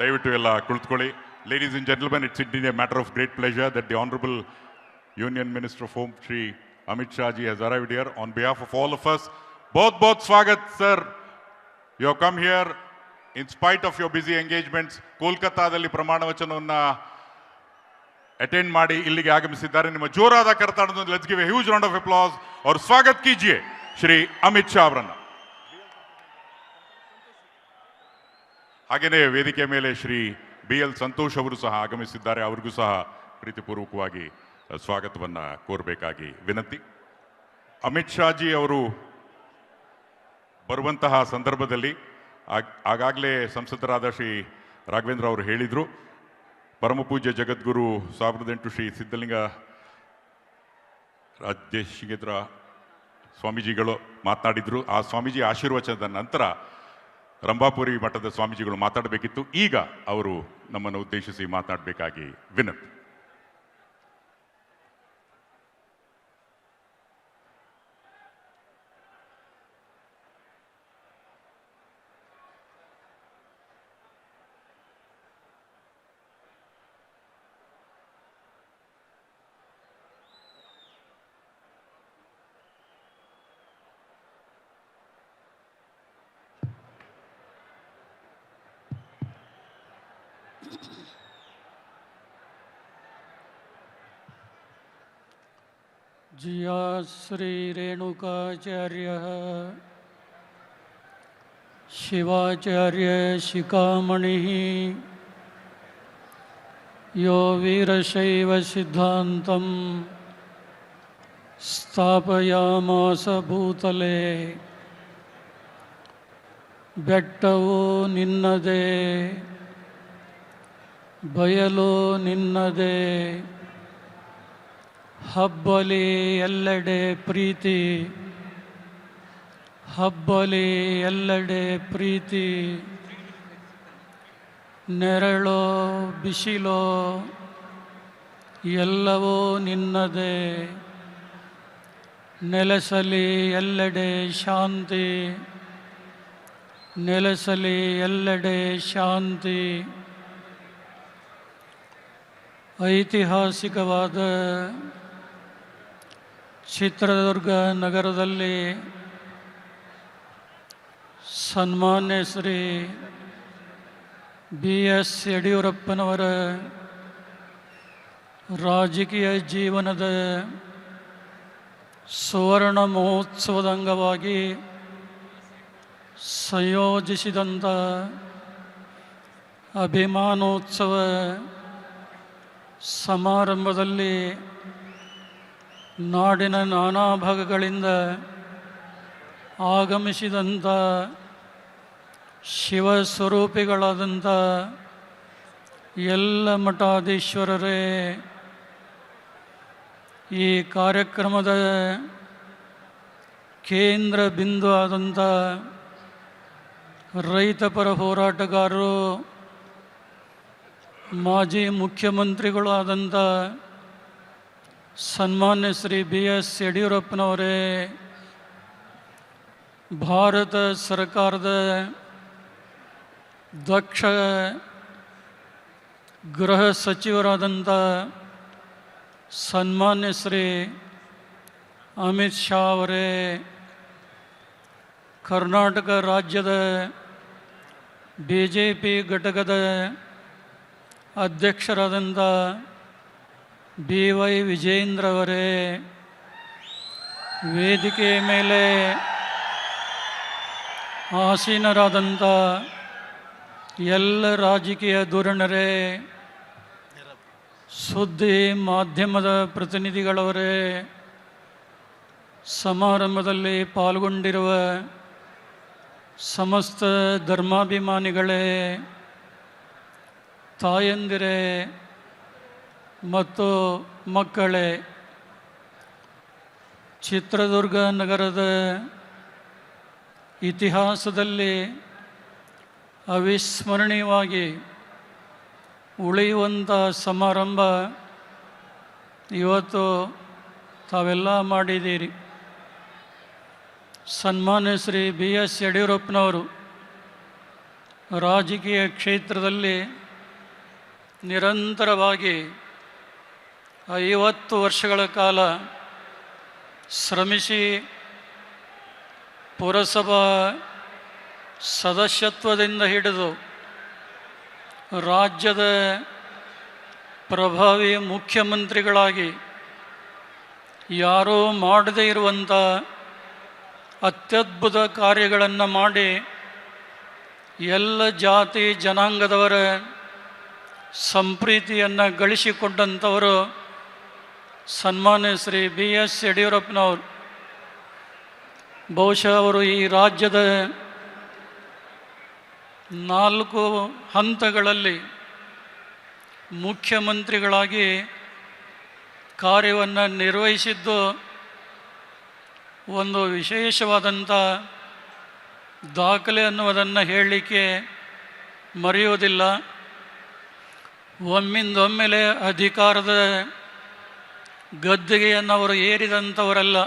ದಯವಿಟ್ಟು ಎಲ್ಲ ಕುಳಿತುಕೊಳ್ಳಿ. Ladies and gentlemen, it's indeed a matter of great pleasure that the Honorable Union Minister of Home, Shri Amit Shah ji, has arrived here. On behalf of all of us, बहुत स्वागत sir. You have come here in spite of your busy engagements. ಕೋಲ್ಕತ್ತಾದಲ್ಲಿ ಪ್ರಮಾಣ ವಚನವನ್ನು attend ಮಾಡಿ ಇಲ್ಲಿಗೆ ಆಗಮಿಸಿದ್ದಾರೆ. ನಿಮ್ಮ ಜೋರಾದ ಕರತಾಡವನ್ನು let's give a huge round of applause और स्वागत कीजिए ಶ್ರೀ ಅಮಿತ್ ಶಾ ಅವರನ್ನು. ಹಾಗೆಯೇ ವೇದಿಕೆ ಮೇಲೆ ಶ್ರೀ BL ಸಂತೋಷ್ ಅವರು ಸಹ ಆಗಮಿಸಿದ್ದಾರೆ. ಅವರಿಗೂ ಸಹ ಪ್ರೀತಿಪೂರ್ವಕವಾಗಿ ಸ್ವಾಗತವನ್ನು ಕೋರಬೇಕಾಗಿ ವಿನಂತಿ. ಅಮಿತ್ ಶಾ ಜಿ ಅವರು ಬರುವಂತಹ ಸಂದರ್ಭದಲ್ಲಿ ಆಗಾಗಲೇ ಸಂಸದರಾದ ಶ್ರೀ ರಾಘವೇಂದ್ರ ಅವರು ಹೇಳಿದರು, ಪರಮಪೂಜ್ಯ ಜಗದ್ಗುರು 1008 ಶ್ರೀ ಸಿದ್ಧಲಿಂಗ ರಾಜೇಶ್ವರ ಸ್ವಾಮೀಜಿಗಳು ಮಾತನಾಡಿದರು. ಆ ಸ್ವಾಮೀಜಿ ಆಶೀರ್ವಚನದ ನಂತರ ರಂಭಾಪುರಿ ಮಠದ ಸ್ವಾಮೀಜಿಗಳು ಮಾತಾಡಬೇಕಿತ್ತು. ಈಗ ಅವರು ನಮ್ಮನ್ನು ಉದ್ದೇಶಿಸಿ ಮಾತನಾಡಬೇಕಾಗಿ ವಿನಂತಿ. जिया श्री रेणुकाचार्य शिवाचार्य शिखामणि यो वीरशैव सिद्धान्तं स्थापयामास भूतले ಬೆಟ್ಟವು ನಿನ್ನದೇ ಬಯಲು ನಿನ್ನದೇ ಹಬ್ಬಲಿ ಎಲ್ಲೆಡೆ ಪ್ರೀತಿ ಹಬ್ಬಲಿ ಎಲ್ಲೆಡೆ ಪ್ರೀತಿ ನೆರಳೋ ಬಿಸಿಲೋ ಎಲ್ಲವೂ ನಿನ್ನದೇ ನೆಲೆಸಲಿ ಎಲ್ಲೆಡೆ ಶಾಂತಿ ನೆಲೆಸಲಿ ಎಲ್ಲೆಡೆ ಶಾಂತಿ. ಐತಿಹಾಸಿಕವಾದ ಚಿತ್ರದುರ್ಗ ನಗರದಲ್ಲಿ ಸನ್ಮಾನ್ಯ ಶ್ರೀ BS ಯಡಿಯೂರಪ್ಪನವರ ರಾಜಕೀಯ ಜೀವನದ ಸುವರ್ಣ ಮಹೋತ್ಸವದ ಅಂಗವಾಗಿ ಸಂಯೋಜಿಸಿದಂಥ ಅಭಿಮಾನೋತ್ಸವ ಸಮಾರಂಭದಲ್ಲಿ ನಾಡಿನ ನಾನಾ ಭಾಗಗಳಿಂದ ಆಗಮಿಸಿದಂಥ ಶಿವಸ್ವರೂಪಿಗಳಾದಂಥ ಎಲ್ಲ ಮಠಾಧೀಶ್ವರರೇ, ಈ ಕಾರ್ಯಕ್ರಮದ ಕೇಂದ್ರ ಬಿಂದು ಆದಂಥ ರೈತಪರ ಹೋರಾಟಗಾರರು, ಮಾಜಿ ಮುಖ್ಯಮಂತ್ರಿಗಳು ಆದಂಥ ಸನ್ಮಾನ್ಯ ಶ್ರೀ BS ಯಡಿಯೂರಪ್ಪನವರೇ, ಭಾರತ ಸರ್ಕಾರದ ದಕ್ಷ ಗೃಹ ಸಚಿವರಾದಂಥ ಸನ್ಮಾನ್ಯ ಶ್ರೀ ಅಮಿತ್ ಶಾ ಅವರೇ, ಕರ್ನಾಟಕ ರಾಜ್ಯದ BJP ಘಟಕದ ಅಧ್ಯಕ್ಷರಾದಂಥ BY ವಿಜೇಂದ್ರ ಅವರೇ, ವೇದಿಕೆ ಮೇಲೆ ಆಸೀನರಾದಂಥ ಎಲ್ಲ ರಾಜಕೀಯ ಧುರೀಣರೇ, ಸುದ್ದಿ ಮಾಧ್ಯಮದ ಪ್ರತಿನಿಧಿಗಳವರೇ, ಸಮಾರಂಭದಲ್ಲಿ ಪಾಲ್ಗೊಂಡಿರುವ ಸಮಸ್ತ ಧರ್ಮಾಭಿಮಾನಿಗಳೇ, ತಾಯಂದಿರೇ ಮತ್ತು ಮಕ್ಕಳೇ, ಚಿತ್ರದುರ್ಗ ನಗರದ ಇತಿಹಾಸದಲ್ಲಿ ಅವಿಸ್ಮರಣೀಯವಾಗಿ ಉಳಿಯುವಂಥ ಸಮಾರಂಭ ಇವತ್ತು ತಾವೆಲ್ಲ ಮಾಡಿದ್ದೀರಿ. ಸನ್ಮಾನ್ಯ ಶ್ರೀ BS ಯಡಿಯೂರಪ್ಪನವರು ರಾಜಕೀಯ ಕ್ಷೇತ್ರದಲ್ಲಿ ನಿರಂತರವಾಗಿ 50 ವರ್ಷಗಳ ಕಾಲ ಶ್ರಮಿಸಿ ಪುರಸಭಾ ಸದಸ್ಯತ್ವದಿಂದ ಹಿಡಿದು ರಾಜ್ಯದ ಪ್ರಭಾವಿ ಮುಖ್ಯಮಂತ್ರಿಗಳಾಗಿ ಯಾರೂ ಮಾಡದೇ ಇರುವಂಥ ಅತ್ಯದ್ಭುತ ಕಾರ್ಯಗಳನ್ನು ಮಾಡಿ ಎಲ್ಲ ಜಾತಿ ಜನಾಂಗದವರ ಸಂಪ್ರೀತಿಯನ್ನು ಗಳಿಸಿಕೊಂಡಂಥವರು ಸನ್ಮಾನ್ಯ ಶ್ರೀ BS ಯಡಿಯೂರಪ್ಪನವರು. ಬಹುಶಃ ಅವರು ಈ ರಾಜ್ಯದ 4 ಹಂತಗಳಲ್ಲಿ ಮುಖ್ಯಮಂತ್ರಿಗಳಾಗಿ ಕಾರ್ಯವನ್ನು ನಿರ್ವಹಿಸಿದ್ದು ಒಂದು ವಿಶೇಷವಾದಂಥ ದಾಖಲೆ ಅನ್ನುವುದನ್ನು ಹೇಳಲಿಕ್ಕೆ ಮರೆಯುವುದಿಲ್ಲ. ಒಮ್ಮಿಂದೊಮ್ಮೆಲೆ ಅಧಿಕಾರದ ಗದ್ದುಗೆಯನ್ನು ಅವರು ಏರಿದಂಥವರಲ್ಲ.